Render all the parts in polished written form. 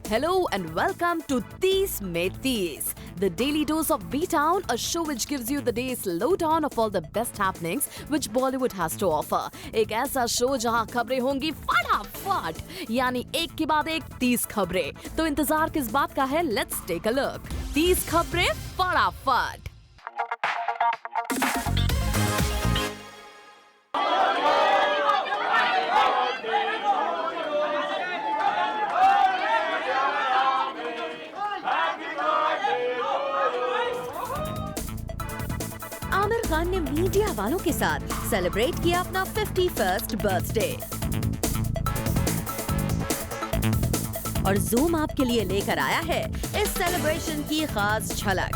Hello and welcome to 30 Mein 30, the daily dose of B-Town, a show which gives you the day's lowdown of all the best happenings which Bollywood has to offer. एक ऐसा show जहां खबरें होंगी फटाफट, यानी एक के बाद एक 30 खबरें। तो इंतजार किस बात का है? Let's take a look. 30 खबरें फटाफट। आमिर खान ने मीडिया वालों के साथ सेलिब्रेट किया अपना 51st बर्थडे और जूम आपके लिए लेकर आया है इस सेलिब्रेशन की खास झलक।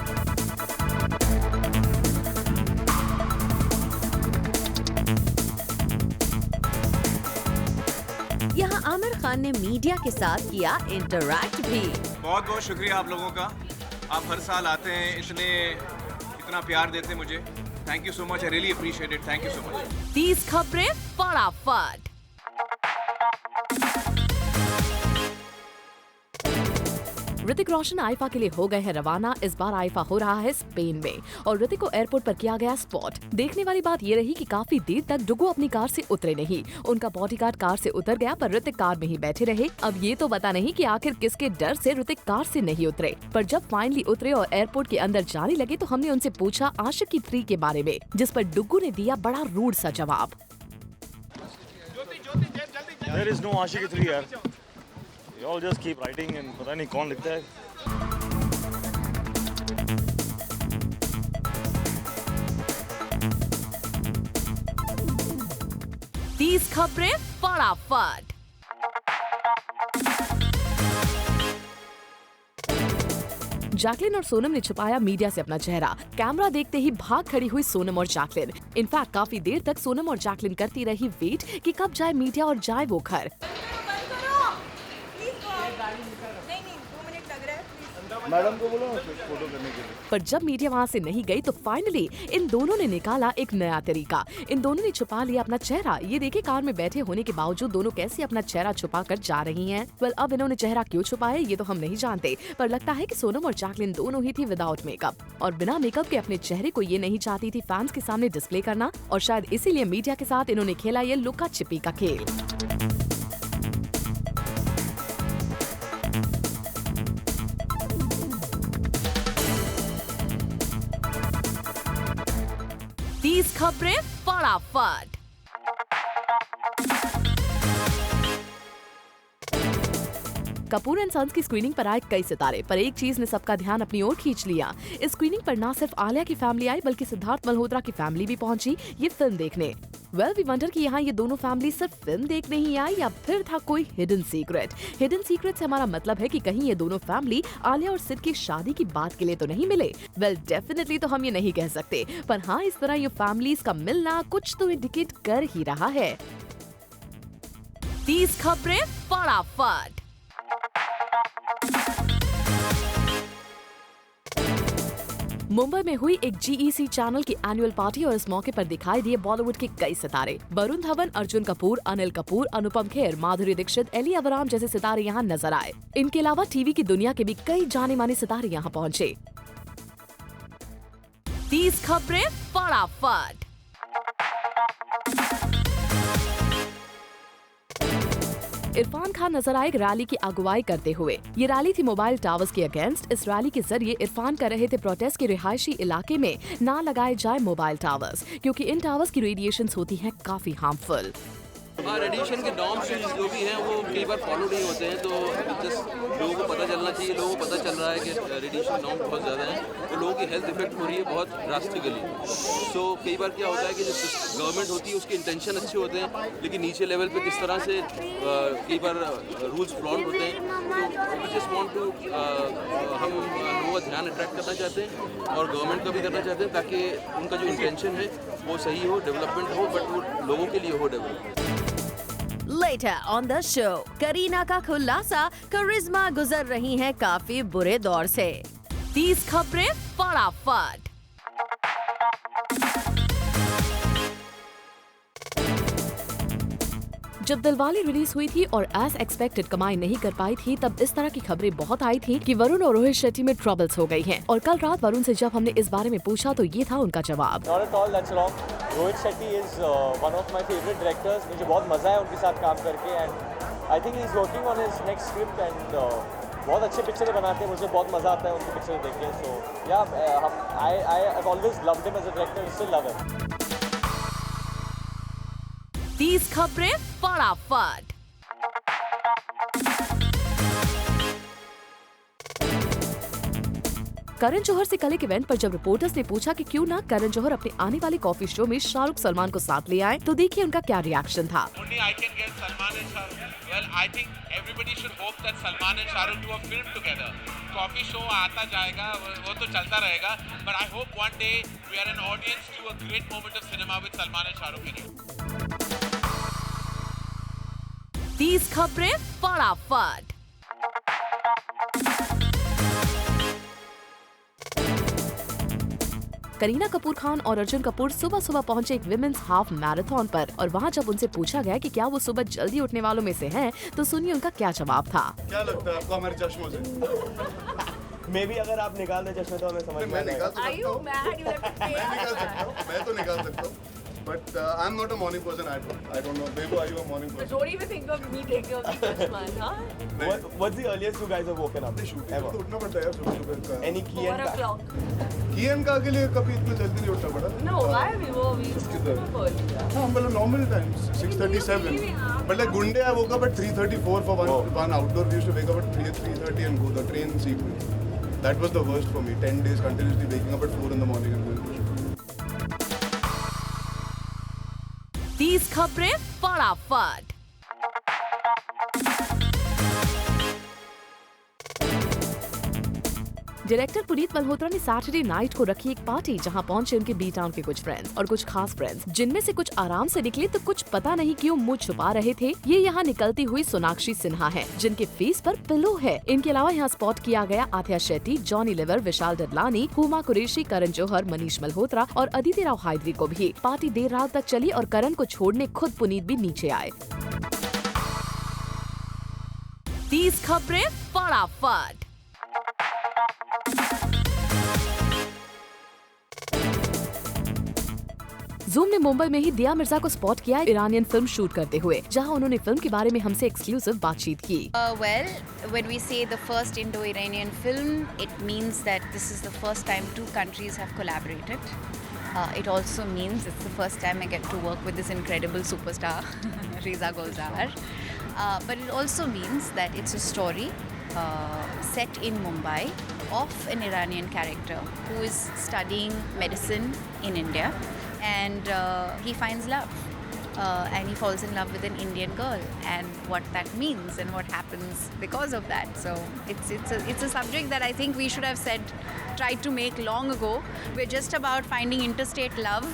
यहाँ आमिर खान ने मीडिया के साथ किया इंटरैक्ट भी। बहुत बहुत शुक्रिया आप लोगों का। आप हर साल आते हैं, इतना प्यार देते हैं मुझे। Thank you so much, I really appreciate it. Thank you so much. 30 खबरें फटाफट। ऋतिक रोशन आईफा के लिए हो गए हैं रवाना। इस बार आईफा हो रहा है स्पेन में और ऋतिक को एयरपोर्ट पर किया गया स्पॉट। देखने वाली बात ये रही कि काफी देर तक डुगू अपनी कार से उतरे नहीं। उनका बॉडीगार्ड कार से उतर गया पर ऋतिक कार में ही बैठे रहे। अब ये तो पता नहीं कि आखिर किसके डर से ऋतिक कार से नहीं उतरे, पर जब फाइनली उतरे और एयरपोर्ट के अंदर जाने लगे तो हमने उनसे पूछा आशिकी 3 के बारे में, जिस पर डुगू ने दिया बड़ा रूड सा जवाब। There is no Ashiki 3 यार। You all just keep writing and पता नहीं कौन लिखता है। तीस खबरें फटाफट। जैकलिन और सोनम ने छुपाया मीडिया से अपना चेहरा। कैमरा देखते ही भाग खड़ी हुई सोनम और जैकलिन। इनफैक्ट काफी देर तक सोनम और जैकलिन करती रही वेट कि कब जाए मीडिया और जाए वो घर। मैडम को बोलो फोटो करने के लिए। पर जब मीडिया वहाँ से नहीं गई तो फाइनली इन दोनों ने निकाला एक नया तरीका। इन दोनों ने छुपा लिया अपना चेहरा। ये देखे कार में बैठे होने के बावजूद दोनों कैसे अपना चेहरा छुपा कर जा रही हैं। वेल, अब इन्होंने चेहरा क्यों छुपाया ये तो हम नहीं जानते, पर लगता है कि सोनम और जैकलिन दोनों ही थी विदाउट मेकअप और बिना मेकअप के अपने चेहरे को ये नहीं चाहती थी फैंस के सामने डिस्प्ले करना, और शायद इसीलिए मीडिया के साथ इन्होंने खेला ये लुका छिपी का खेल। तीस खबरें फटाफट। कपूर एंड सन्स की स्क्रीनिंग पर आए कई सितारे, पर एक चीज ने सबका ध्यान अपनी ओर खींच लिया। इस स्क्रीनिंग पर न सिर्फ आलिया की फैमिली आई बल्कि सिद्धार्थ मल्होत्रा की फैमिली भी पहुंची ये फिल्म देखने। वेल, वी वंडर कि यहाँ ये दोनों फैमिली सिर्फ फिल्म देखने ही आई या फिर था कोई हिडन सीक्रेट। हिडन सीक्रेट से हमारा मतलब है कि कहीं ये दोनों फैमिली आलिया और सिड की शादी की बात के लिए तो नहीं मिले। वेल, डेफिनेटली तो हम ये नहीं कह सकते, पर हाँ इस तरह ये फैमिलीज का मिलना कुछ तो इंडिकेट कर ही रहा है। 30 खबरें फटाफट। मुंबई में हुई एक GEC चैनल की एनुअल पार्टी और इस मौके पर दिखाई दिए बॉलीवुड के कई सितारे। वरुण धवन, अर्जुन कपूर, अनिल कपूर, अनुपम खेर, माधुरी दीक्षित, एली अवराम जैसे सितारे यहाँ नजर आए। इनके अलावा टीवी की दुनिया के भी कई जाने माने सितारे यहाँ पहुँचे। 30 खबरें फटाफट। इरफान खान नजर आए एक रैली की अगुवाई करते हुए। ये रैली थी मोबाइल टावर्स के अगेंस्ट। इस रैली के जरिए इरफान कर रहे थे प्रोटेस्ट के रिहायशी इलाके में ना लगाए जाए मोबाइल टावर्स, क्योंकि इन टावर्स की रेडिएशंस होती हैं काफी हार्मफुल। रेडिएशन के नॉर्म्स जो भी हैं वो कई बार फॉलो नहीं होते हैं, तो जस्ट लोगों को पता चलना चाहिए। लोगों को पता चल रहा है कि रेडिएशन नॉर्म्स बहुत ज़्यादा हैं, तो लोगों की हेल्थ इफेक्ट हो रही है बहुत ड्रास्टिकली। सो कई बार क्या होता है कि जो गवर्नमेंट होती है उसके इंटेंशन अच्छे होते हैं, लेकिन नीचे लेवल पे किस तरह से कई बार रूल्स फ्लॉन्ट होते हैं। तो वी जस्ट वांट टू हम लोगों का ध्यान अट्रैक्ट करना चाहते हैं और गवर्नमेंट का भी करना चाहते हैं, ताकि उनका जो इंटेंशन है वो सही हो, डेवलपमेंट हो, बट वो लोगों के लिए हो development. Later on the show, Kareena का खुलासा, करिश्मा गुजर रही हैं काफी बुरे दौर से। 30 खबरें फटाफट। जब दिलवाले रिलीज हुई थी और एज एक्सपेक्टेड कमाई नहीं कर पाई थी, तब इस तरह की खबरें बहुत आई थी कि वरुण और रोहित शेट्टी में ट्रबल्स हो गई हैं। और कल रात वरुण से जब हमने इस बारे में पूछा तो ये था उनका जवाब। Not at all, that's wrong. Rohit Shetty is one of my favorite directors. मुझे बहुत मजा है उनके साथ काम करके and I think he's working on his next script and बहुत अच्छे पिक्चरें बनाते हैं। मुझे बहुत मजा आता है उनकी पिक्चर देख के। So yeah, I've always loved him as a director and still love him. 30 खबरें फटाफट। करण जौहर से कल एक इवेंट पर जब रिपोर्टर्स ने पूछा कि क्यों ना करण जौहर अपने आने वाले कॉफी शो में शाहरुख सलमान को साथ ले आए, तो देखिए उनका क्या रिएक्शन था। Only I can get Salman and Shahrukh. Well, I think everybody should hope that Salman and Shahrukh do a film together. Coffee show आता जाएगा, वो तो चलता रहेगा. But I hope one day we are an audience to a great moment of cinema with Salman and Shahrukh in it. 30 खबरें फटाफट। करीना कपूर खान और अर्जुन कपूर सुबह सुबह पहुंचे एक विमेंस हाफ मैराथन पर और वहां जब उनसे पूछा गया कि क्या वो सुबह जल्दी उठने वालों में से हैं, तो सुनिए उनका क्या जवाब था। क्या लगता है आपको हमारे चश्मों से? मे भी अगर आप निकाल दे चश्मे तो हमें समझ में मैं आएगा। निकाल सकता हूँ। मैं तो निकाल सकता हूँ। But I'm not a morning person at all. I don't know. Bebo, are you a morning person? Don't even think of me taking off the chashma, huh? What's the earliest you guys have woken up? Ever? तो उठना पड़ता है यार सुबह-सुबह। Any key 4 and o'clock. कियन का के लिए कभी इतना जल्दी नहीं उठना पड़ा? No, why we किधर? early. हाँ, मतलब normal times 6:37. But like Gunde, I woke up at 3:34 for one outdoor. We used to wake up at 3:30 and go the train sequence. That was the worst for me. 10 days continuously waking up at 4 in the morning and going to shoot. 30 खबरें फटाफट। Director Puneet Malhotra ने Saturday night को रखी एक party जहां पहुंचे उनके B town के कुछ फ्रेंड्स और कुछ खास फ्रेंड्स, जिनमें से कुछ आराम से निकले तो कुछ पता नहीं क्यों मुंह छुपा रहे थे। ये यहाँ निकलती हुई सोनाक्षी सिन्हा है, जिनके फेस पर पिलो है। इनके अलावा यहाँ स्पॉट किया गया आथिया शेट्टी, जॉनी लिवर, विशाल डडलानी, हुमा कुरैशी, करण जौहर, मनीष मल्होत्रा और अदिति राव हायद्री को भी। पार्टी देर रात तक चली और करण को छोड़ने खुद पुनीत भी नीचे आए। 30 खबरें फटाफट। जूम ने मुंबई में ही दिया मिर्जा को स्पॉट किया ईरानियन फिल्म शूट करते हुए, जहां उन्होंने फिल्म के बारे में हमसे एक्सक्लूसिव बातचीत की। Well, when we say the first Indo-Iranian film, it means that this is the first time two countries have collaborated. It also means it's the first time I get to work with this incredible superstar, Reza Golzar. But it also means that it's a story set in Mumbai of an Iranian character who is studying medicine in India. And he finds love and he falls in love with an Indian girl and what that means and what happens because of that. So it's a subject that I think we should have tried to make long ago. We're just about finding interstate love.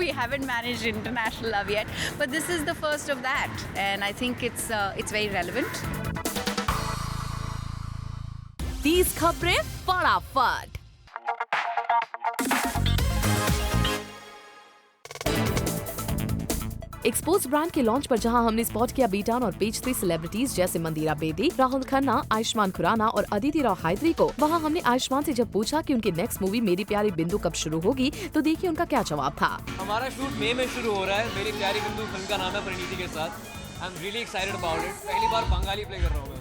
We haven't managed international love yet, but this is the first of that and I think it's very relevant. 30 खबरें फटाफट। Expose brand के launch पर जहां हमने spot किया B town और page 3 celebrities जैसे मंदिरा बेदी, राहुल खन्ना, आयुष्मान खुराना और अदिति राव हायद्री को, वहां हमने आयुष्मान से जब पूछा कि उनकी नेक्स्ट मूवी मेरी प्यारी बिंदु कब शुरू होगी, तो देखिए उनका क्या जवाब था। हमारा शूट मई में शुरू हो रहा है। मेरी प्यारी बिंदु फिल्म का नाम है परिणीति के साथ। I am really excited about it. पहली बार बंगाली प्ले कर रहा हूँ मैं।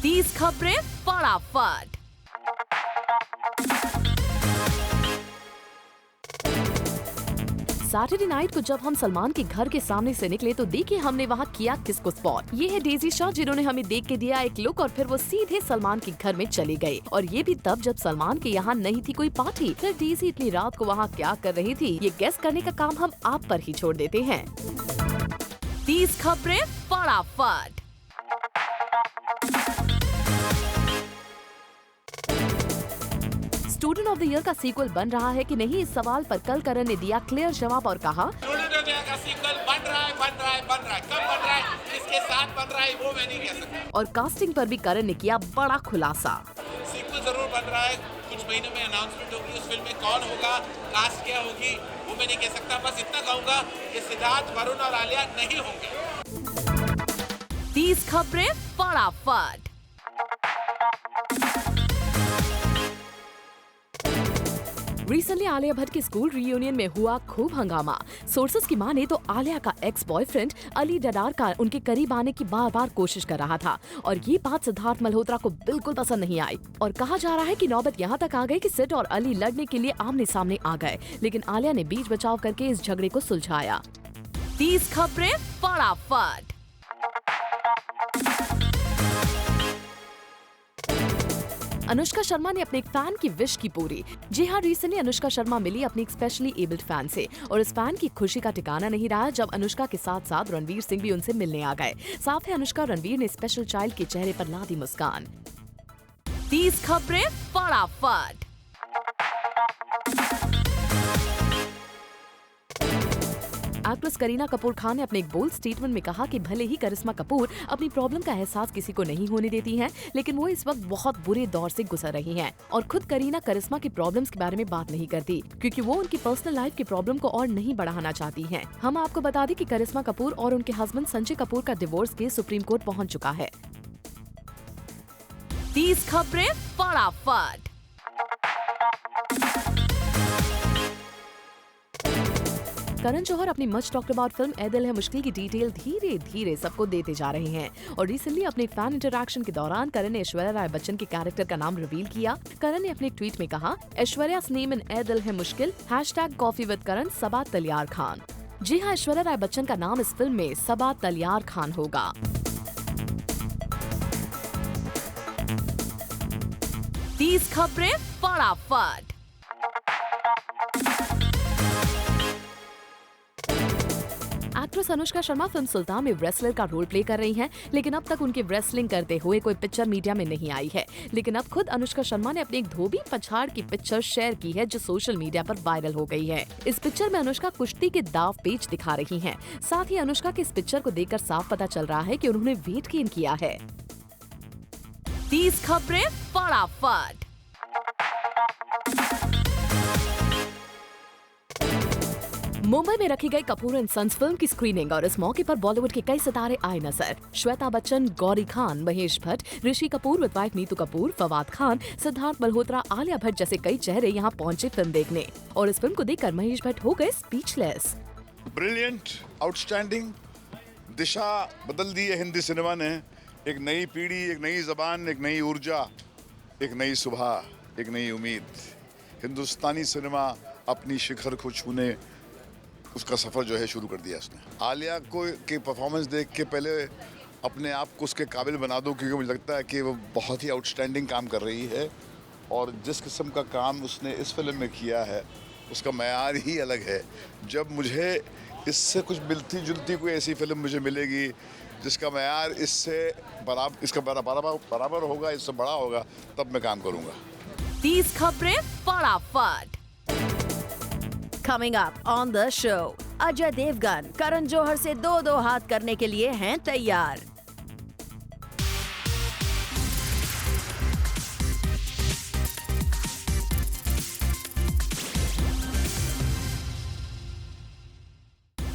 30 खबरें फटाफट। सैटरडे नाइट को जब हम सलमान के घर के सामने से निकले तो देखिए हमने वहाँ किया किसको स्पॉट। ये है डेजी शाह, जिन्होंने हमें देख के दिया एक लुक और फिर वो सीधे सलमान के घर में चले गए, और ये भी तब जब सलमान के यहाँ नहीं थी कोई पार्टी। फिर डेजी इतनी रात को वहाँ क्या कर रही थी, ये गेस करने का काम हम आप पर ही छोड़ देते हैं। 30 खबरें फटाफट। स्टूडेंट ऑफ द ईयर का सीक्वल बन रहा है कि नहीं, इस सवाल पर कल करण ने दिया क्लियर जवाब और कहा स्टूडेंट ऑफ द ईयर का सीक्वल बन रहा है। कब बन रहा है, किसके साथ बन रहा है, वो मैं नहीं कह सकता। और कास्टिंग पर भी करण ने किया बड़ा खुलासा। सीक्वल जरूर बन रहा है, कुछ महीनों में अनाउंसमेंट होगी उस फिल्म में कौन होगा, कास्ट क्या होगी, वो मैं नहीं कह सकता। बस इतना कहूँगा कि सिद्धार्थ, वरुण और आलिया नहीं होंगे। 30 खबरें फटाफट। रिसेंटली आलिया भट्ट के स्कूल रियूनियन में हुआ खूब हंगामा। सोर्सेज की माने तो आलिया का एक्स बॉयफ्रेंड अली डडार का उनके करीब आने की बार बार कोशिश कर रहा था और ये बात सिद्धार्थ मल्होत्रा को बिल्कुल पसंद नहीं आई और कहा जा रहा है कि नौबत यहाँ तक आ गई कि सिड और अली लड़ने के लिए आमने सामने आ गए, लेकिन आलिया ने बीच बचाव करके इस झगड़े को सुलझाया। 30 खबरें फटाफट। अनुष्का शर्मा ने अपने एक फैन की विश की पूरी। जी हाँ, रिसेंटली अनुष्का शर्मा मिली अपनी एक स्पेशली एबल्ड फैन से और इस फैन की खुशी का ठिकाना नहीं रहा जब अनुष्का के साथ साथ रणवीर सिंह भी उनसे मिलने आ गए। साथ ही अनुष्का और रणवीर ने स्पेशल चाइल्ड के चेहरे पर ला दी मुस्कान। 30 खबरें फटाफट। एक्ट्रेस करीना कपूर खान ने अपने एक बोल्ड स्टेटमेंट में कहा कि भले ही करिश्मा कपूर अपनी प्रॉब्लम का एहसास किसी को नहीं होने देती हैं, लेकिन वो इस वक्त बहुत बुरे दौर से गुजर रही हैं और खुद करीना करिश्मा की प्रॉब्लम्स के बारे में बात नहीं करती क्योंकि वो उनकी पर्सनल लाइफ की प्रॉब्लम को और नहीं बढ़ाना चाहती हैं। हम आपको बता दें कि करिश्मा कपूर और उनके हस्बैंड संजय कपूर का डिवोर्स केस सुप्रीम कोर्ट पहुँच चुका है। 30 खबरें फटाफट। करण जौहर अपनी मच टॉक्ड अबाउट फिल्म ए दिल है मुश्किल की डिटेल धीरे धीरे सबको देते जा रहे हैं और रिसेंटली अपने फैन इंटरैक्शन के दौरान करण ने ऐश्वर्या राय बच्चन के कैरेक्टर का नाम रिवील किया। करण ने अपने ट्वीट में कहा, ऐश्वर्या's नेम इन ए दिल है मुश्किल #कॉफी विद करण सबा तलियार खान। जी हाँ, ऐश्वर्या राय बच्चन का नाम इस फिल्म में सबा तलियार खान होगा। 30 खबरें फटाफट। एक्ट्रेस अनुष्का शर्मा फिल्म सुल्तान में रेसलर का रोल प्ले कर रही हैं, लेकिन अब तक उनके रेसलिंग करते हुए कोई पिक्चर मीडिया में नहीं आई है। लेकिन अब खुद अनुष्का शर्मा ने अपनी एक धोबी पछाड़ की पिक्चर शेयर की है जो सोशल मीडिया पर वायरल हो गई है। इस पिक्चर में अनुष्का कुश्ती के दाव पेच दिखा रही हैं। साथ ही अनुष्का के इस पिक्चर को देखकर साफ पता चल रहा है कि उन्होंने वेट गेन किया है। 30 खबरें फटाफट। मुंबई में रखी गई कपूर एंड सन्स फिल्म की स्क्रीनिंग और इस मौके पर बॉलीवुड के कई सितारे आए नजर। श्वेता बच्चन, गौरी खान, महेश भट्ट, ऋषि कपूर विद वाइफ नीतू कपूर, फवाद खान, सिद्धार्थ मल्होत्रा, आलिया भट्ट जैसे कई चेहरे यहाँ पहुंचे फिल्म देखने और इस फिल्म को देखकर महेश भट्ट हो गए स्पीचलेस। ब्रिलियंट, आउटस्टैंडिंग, दिशा बदल दी है हिंदी सिनेमा ने। एक नई पीढ़ी, एक नई जबान, एक नई ऊर्जा, एक नई सुबह, एक नई उम्मीद। हिंदुस्तानी सिनेमा अपनी शिखर को छूने उसका सफ़र जो है शुरू कर दिया उसने। आलिया को के परफॉर्मेंस देख के पहले अपने आप को उसके काबिल बना दो क्योंकि मुझे लगता है कि वो बहुत ही आउटस्टैंडिंग काम कर रही है और जिस किस्म का काम उसने इस फिल्म में किया है उसका मयार ही अलग है। जब मुझे इससे कुछ मिलती जुलती कोई ऐसी फिल्म मुझे मिलेगी जिसका मयार इससे बराबर होगा, इससे बड़ा होगा, तब मैं काम करूँगा। 30 खबरें फटाफट। Coming up on the show, Ajay Devgan Karan Johar से दो हाथ करने के लिए हैं तैयार।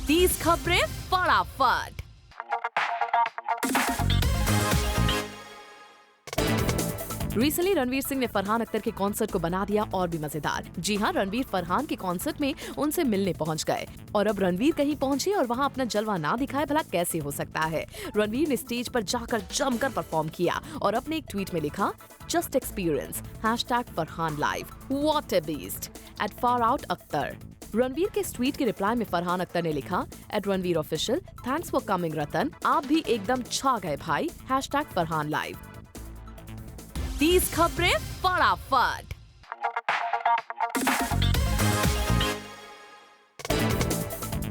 तीस खबरें फटाफट। रिसेंटली रणवीर सिंह ने फरहान अख्तर के कॉन्सर्ट को बना दिया और भी मजेदार। जी हाँ, रणवीर फरहान के कॉन्सर्ट में उनसे मिलने पहुंच गए और अब रणवीर कहीं पहुंचे और वहां अपना जलवा ना दिखाए भला कैसे हो सकता है। रणवीर ने स्टेज पर जाकर जमकर परफॉर्म किया और अपने एक ट्वीट में लिखा, just experience #Farhan live what a beast at far out Akhtar. Ranveer के इस ट्वीट के रिप्लाई में फरहान अख्तर ने लिखा, @Ranveer official, thanks for coming Ratan, आप भी एकदम छा गए भाई, #फरहान लाइव। 30 खबरें फटाफट।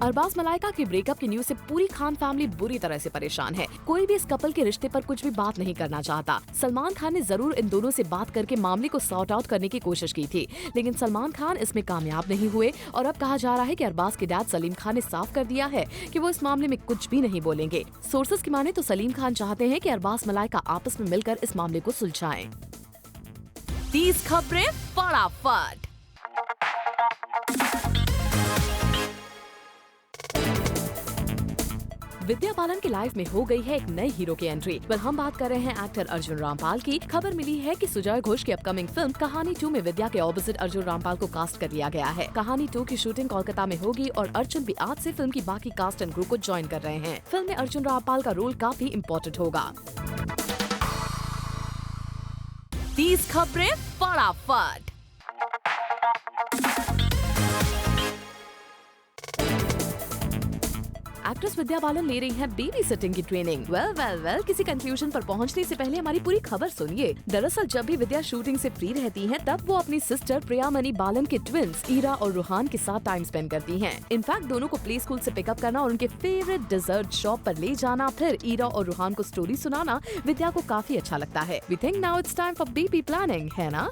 अरबाज मलाइका के ब्रेकअप की न्यूज से पूरी खान फैमिली बुरी तरह से परेशान है। कोई भी इस कपल के रिश्ते पर कुछ भी बात नहीं करना चाहता। सलमान खान ने जरूर इन दोनों से बात करके मामले को सॉर्ट आउट करने की कोशिश की थी, लेकिन सलमान खान इसमें कामयाब नहीं हुए और अब कहा जा रहा है कि अरबाज के डैड सलीम खान ने साफ कर दिया है कि वो इस मामले में कुछ भी नहीं बोलेंगे। सोर्सेज की माने तो सलीम खान चाहते हैं कि अरबाज मलाइका आपस में मिलकर इस मामले को सुलझाएं। 30 खबरें फटाफट। विद्या बालन की लाइफ में हो गई है एक नए हीरो की एंट्री। हम बात कर रहे हैं एक्टर अर्जुन रामपाल की। खबर मिली है कि सुजय घोष की अपकमिंग फिल्म कहानी 2 में विद्या के ऑपोजिट अर्जुन रामपाल को कास्ट कर लिया गया है। कहानी 2 की शूटिंग कोलकाता में होगी और अर्जुन भी आज से फिल्म की बाकी कास्ट एंड क्रू को ज्वाइन कर रहे हैं। फिल्म में अर्जुन रामपाल का रोल काफी इम्पोर्टेंट होगा। 30 खबरें फटाफट। एक्ट्रेस विद्या बालन ले रही हैं बेबी सिटिंग की ट्रेनिंग। वेल किसी कंक्लूजन पर पहुंचने से पहले हमारी पूरी खबर सुनिए। दरअसल जब भी विद्या शूटिंग से फ्री रहती हैं, तब वो अपनी सिस्टर प्रियामणि बालन के ट्विंस ईरा और रूहान के साथ टाइम स्पेंड करती हैं। इनफैक्ट दोनों को प्ले स्कूल से पिकअप करना और उनके फेवरेट डेजर्ट शॉप पर ले जाना, फिर ईरा और रूहान को स्टोरी सुनाना विद्या को काफी अच्छा लगता है। We think now it's time for baby planning, है ना?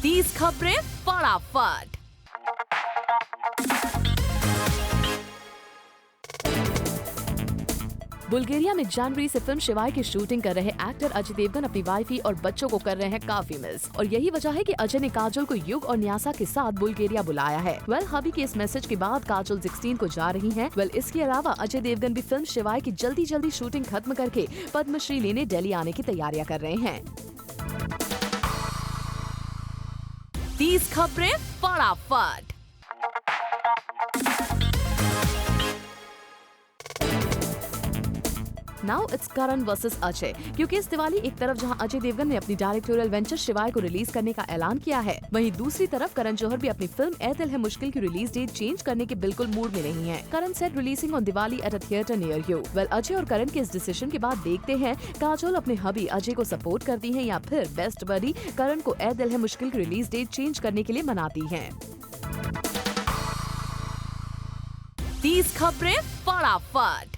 30 खबरें फटाफट। बुल्गारिया में जनवरी से फिल्म शिवाय की शूटिंग कर रहे एक्टर अजय देवगन अपनी वाइफी और बच्चों को कर रहे हैं काफी मिस, और यही वजह है कि अजय ने काजोल को युग और न्यासा के साथ बुल्गारिया बुलाया है। हबी के इस मैसेज के बाद काजोल 16 को जा रही हैं। इसके अलावा अजय देवगन भी फिल्म शिवाय की जल्दी शूटिंग खत्म करके पद्मश्री लेने दिल्ली आने की तैयारियां कर रहे हैं। 30 खबरें फटाफट। Now it's Karan versus Ajay, क्योंकि इस दिवाली एक तरफ जहां अजय देवगन ने अपनी डायरेक्टोरियल वेंचर शिवाय को रिलीज करने का ऐलान किया है, वहीं दूसरी तरफ करण जौहर भी अपनी फिल्म ए दिल है मुश्किल की रिलीज डेट चेंज करने के बिल्कुल मूड में नहीं है। Karan said releasing on Diwali at a theatre near you. Ajay और करण के इस डिसीजन के बाद देखते हैं काजोल अपने हबी अजय को सपोर्ट करती है या फिर बेस्ट बडी करण को ए दिल है मुश्किल की रिलीज डेट चेंज करने के लिए मनाती है। 30 खबरें फटाफट।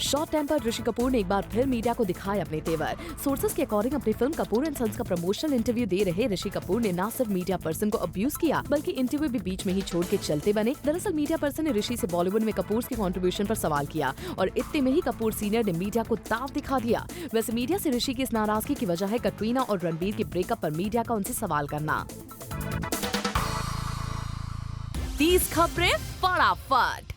शॉर्ट टेम्पर्ड ऋषि कपूर ने एक बार फिर मीडिया को दिखाए अपने तेवर। सोर्सेस के अकॉर्डिंग अपनी फिल्म कपूर एंड सन्स का प्रमोशनल इंटरव्यू दे रहे ऋषि कपूर ने न सिर्फ मीडिया पर्सन को अब्यूज किया, बल्कि इंटरव्यू भी बीच में ही छोड़ के चलते बने। दरअसल मीडिया पर्सन ने ऋषि से बॉलीवुड में कपूर के कंट्रीब्यूशन पर सवाल किया और इतने में ही कपूर सीनियर ने मीडिया को ताव दिखा दिया। वैसे मीडिया से ऋषि की इस नाराजगी की वजह है कटरीना और रणबीर के ब्रेकअप पर मीडिया का उनसे सवाल करना। 30 खबरें फटाफट।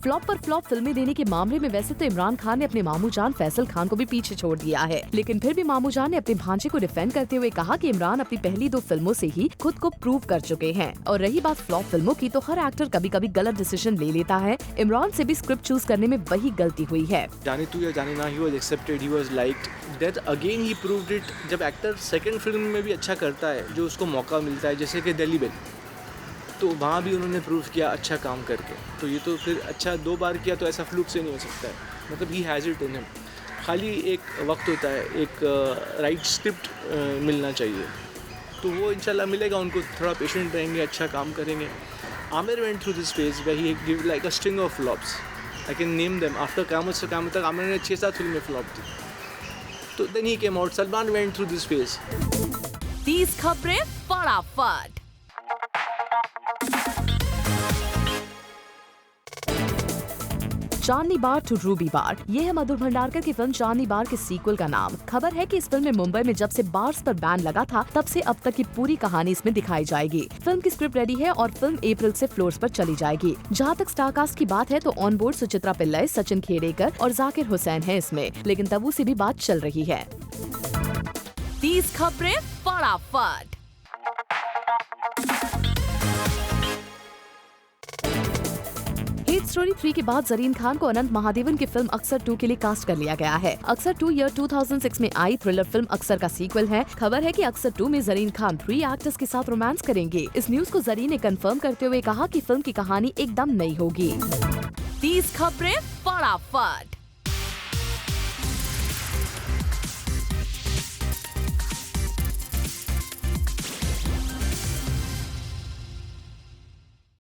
फ्लॉप पर फ्लॉप फिल्में देने के मामले में वैसे तो इमरान खान ने अपने मामू जान फैसल खान को भी पीछे छोड़ दिया है, लेकिन फिर भी मामू जान ने अपने भांजे को डिफेंड करते हुए कहा कि इमरान अपनी पहली 2 फिल्मों से ही खुद को प्रूव कर चुके हैं। और रही बात फ्लॉप फिल्मों की, तो हर एक्टर कभी कभी गलत डिसीजन ले लेता है। इमरान से भी स्क्रिप्ट चूज करने में वही गलती हुई है। जाने तू या जाने ना, he was accepted, he was liked, that again he proved it. जब एक्टर सेकंड फिल्म में भी अच्छा करता है, जो उसको मौका मिलता है, जैसे कि दिल्ली बेल, तो वहाँ भी उन्होंने प्रूव किया अच्छा काम करके। तो ये तो फिर अच्छा 2 बार किया तो ऐसा फ्लूक से नहीं हो सकता है, मतलब he has it in him. खाली एक वक्त होता है, एक राइट स्क्रिप्ट मिलना चाहिए, तो वो इंशाल्लाह मिलेगा उनको। थोड़ा पेशेंट रहेंगे, अच्छा काम करेंगे। Aamir went through this phase where he give like a string of flops. I can name them. After Qayamat Se क़यामत तक आमिर ने 6-7 फिल्में फ्लॉप दी, तो then he came out. Salman went through this phase. 30 खबरें फटाफट। चांदनी बार टू रूबी बार, ये है मधुर भंडारकर की फिल्म चांदनी बार के सीक्वल का नाम। खबर है कि इस फिल्म में मुंबई में जब से बार्स पर बैन लगा था, तब से अब तक की पूरी कहानी इसमें दिखाई जाएगी। फिल्म की स्क्रिप्ट रेडी है और फिल्म अप्रैल से फ्लोर्स पर चली जाएगी। जहाँ तक स्टारकास्ट की बात है, तो ऑन बोर्ड सुचित्रा पिल्लाई, सचिन खेड़ेकर और जाकिर हुसैन है इसमें, लेकिन तबू से भी बात चल रही है। 30 खबरें फटाफट। हिट स्टोरी 3 के बाद जरीन खान को अनंत महादेवन की फिल्म अक्सर 2 के लिए कास्ट कर लिया गया है। अक्सर 2 ईयर 2006 में आई थ्रिलर फिल्म अक्सर का सीक्वल है। खबर है कि अक्सर 2 में जरीन खान 3 एक्टर्स के साथ रोमांस करेंगे। इस न्यूज को जरीन ने कंफर्म करते हुए कहा कि फिल्म की कहानी एकदम नई होगी। 30 खबरें फटाफट।